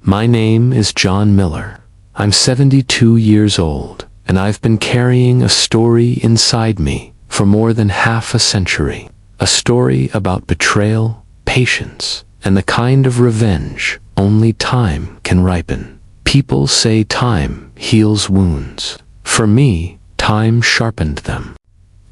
My name is John Miller. I'm 72 years old, and I've been carrying a story inside me for more than half a century. A story about betrayal, patience, and the kind of revenge only time can ripen. People say time heals wounds. For me, time sharpened them.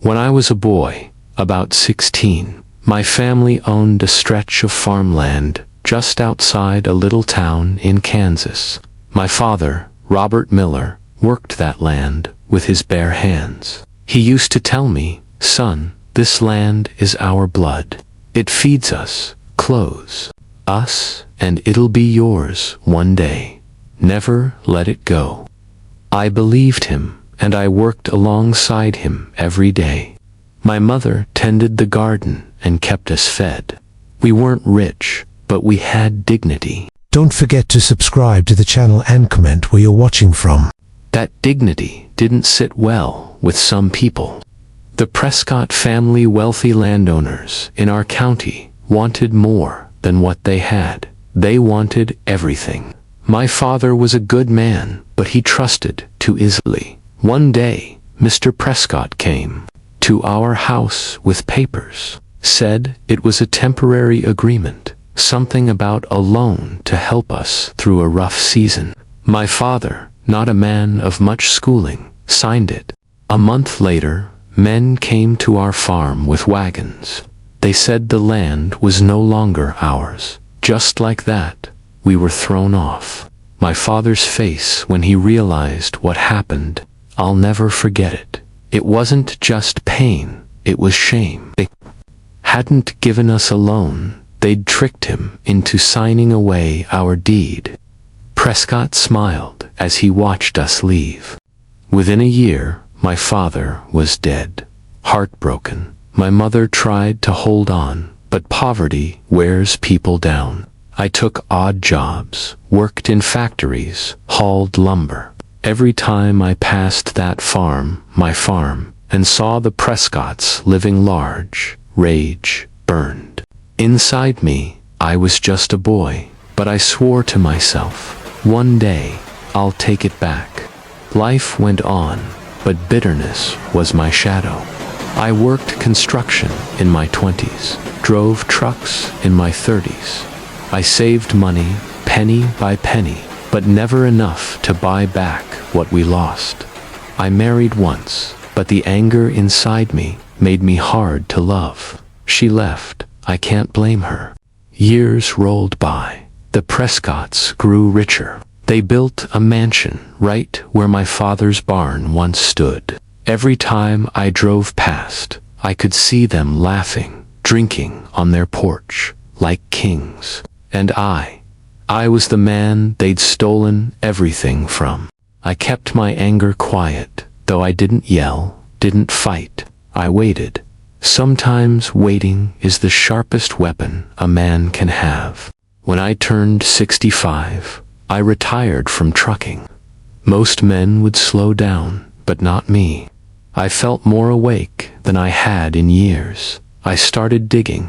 When I was a boy, about 16, my family owned a stretch of farmland just outside a little town in Kansas. My father, Robert Miller, worked that land with his bare hands. He used to tell me, "Son, this land is our blood. It feeds us, clothes us, and it'll be yours one day. Never let it go." I believed him, and I worked alongside him every day. My mother tended the garden and kept us fed. We weren't rich, but we had dignity. Don't forget to subscribe to the channel and comment where you're watching from. That dignity didn't sit well with some people. The Prescott family, wealthy landowners in our county, wanted more than what they had. They wanted everything. My father was a good man, but he trusted too easily. One day, Mr. Prescott came to our house with papers. Said it was a temporary agreement, something about a loan to help us through a rough season. My father, not a man of much schooling, signed it. A month later, men came to our farm with wagons. They said the land was no longer ours. Just like that, we were thrown off. My father's face when he realized what happened, I'll never forget it. It wasn't just pain, it was shame. They hadn't given us a loan, they'd tricked him into signing away our deed. Prescott smiled as he watched us leave. Within a year, my father was dead. Heartbroken, my mother tried to hold on, but poverty wears people down. I took odd jobs, worked in factories, hauled lumber. Every time I passed that farm, my farm, and saw the Prescotts living large, rage burned. Inside me, I was just a boy, but I swore to myself, one day, I'll take it back. Life went on, but bitterness was my shadow. I worked construction in my 20s, drove trucks in my 30s. I saved money, penny by penny, but never enough to buy back what we lost. I married once, but the anger inside me made me hard to love. She left, I can't blame her. Years rolled by. The Prescotts grew richer. They built a mansion right where my father's barn once stood. Every time I drove past, I could see them laughing, drinking on their porch, like kings. And I was the man they'd stolen everything from. I kept my anger quiet, though I didn't yell, didn't fight. I waited. Sometimes waiting is the sharpest weapon a man can have. When I turned 65, I retired from trucking. Most men would slow down, but not me. I felt more awake than I had in years. I started digging.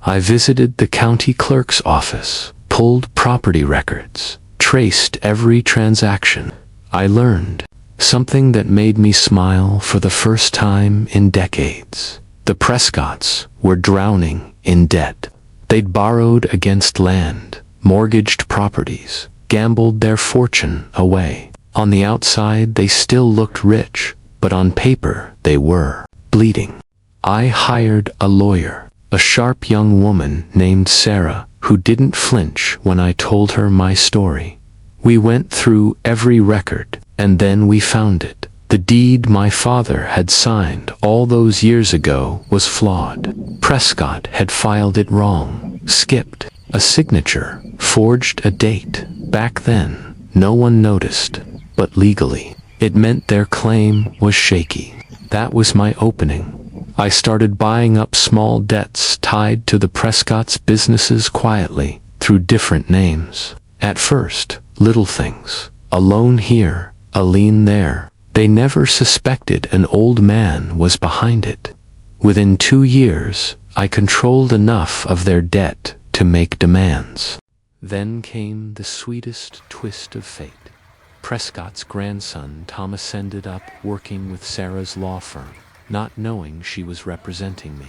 I visited the county clerk's office, pulled property records, traced every transaction. I learned something that made me smile for the first time in decades. The Prescotts were drowning in debt. They'd borrowed against land, mortgaged properties, gambled their fortune away. On the outside, they still looked rich, but on paper, they were bleeding. I hired a lawyer, a sharp young woman named Sarah, who didn't flinch when I told her my story. We went through every record, and then we found it. The deed my father had signed all those years ago was flawed. Prescott had filed it wrong, skipped a signature, forged a date. Back then, no one noticed, but legally, it meant their claim was shaky. That was my opening. I started buying up small debts tied to the Prescott's businesses quietly, through different names. At first, little things, a loan here, a lien there. They never suspected an old man was behind it. Within 2 years, I controlled enough of their debt to make demands. Then came the sweetest twist of fate. Prescott's grandson, Thomas, ended up working with Sarah's law firm, not knowing she was representing me.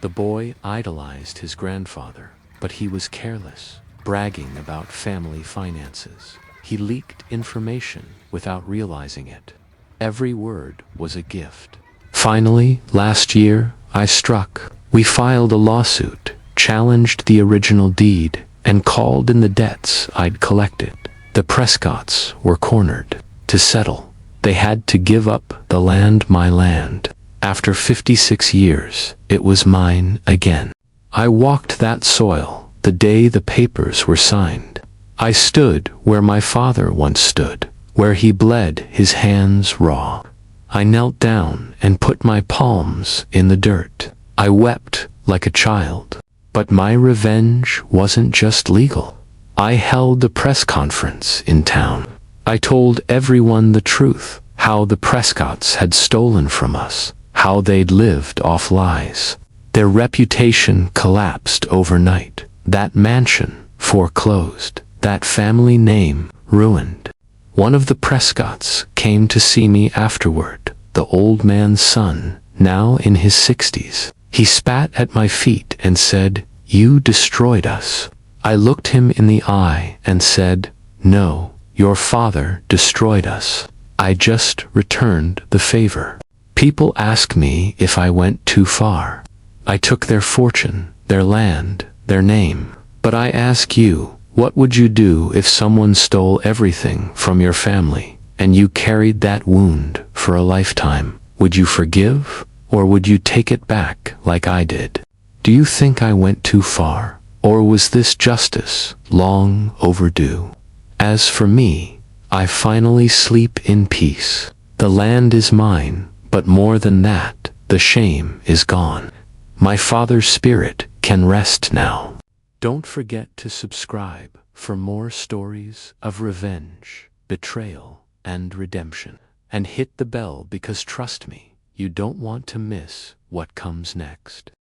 The boy idolized his grandfather, but he was careless, bragging about family finances. He leaked information without realizing it. Every word was a gift. Finally, last year, I struck. We filed a lawsuit, challenged the original deed, and called in the debts I'd collected. The Prescotts were cornered. To settle, they had to give up the land, my land. After 56 years, it was mine again. I walked that soil the day the papers were signed. I stood where my father once stood, where he bled his hands raw. I knelt down and put my palms in the dirt. I wept like a child. But my revenge wasn't just legal. I held a press conference in town. I told everyone the truth, how the Prescotts had stolen from us, how they'd lived off lies. Their reputation collapsed overnight. That mansion foreclosed. That family name ruined. One of the Prescotts came to see me afterward, the old man's son, now in his 60s. He spat at my feet and said, "You destroyed us." I looked him in the eye and said, "No, your father destroyed us. I just returned the favor." People ask me if I went too far. I took their fortune, their land, their name. But I ask you, what would you do if someone stole everything from your family, and you carried that wound for a lifetime? Would you forgive, or would you take it back like I did? Do you think I went too far, or was this justice long overdue? As for me, I finally sleep in peace. The land is mine, but more than that, the shame is gone. My father's spirit can rest now. Don't forget to subscribe for more stories of revenge, betrayal, and redemption. And hit the bell because trust me, you don't want to miss what comes next.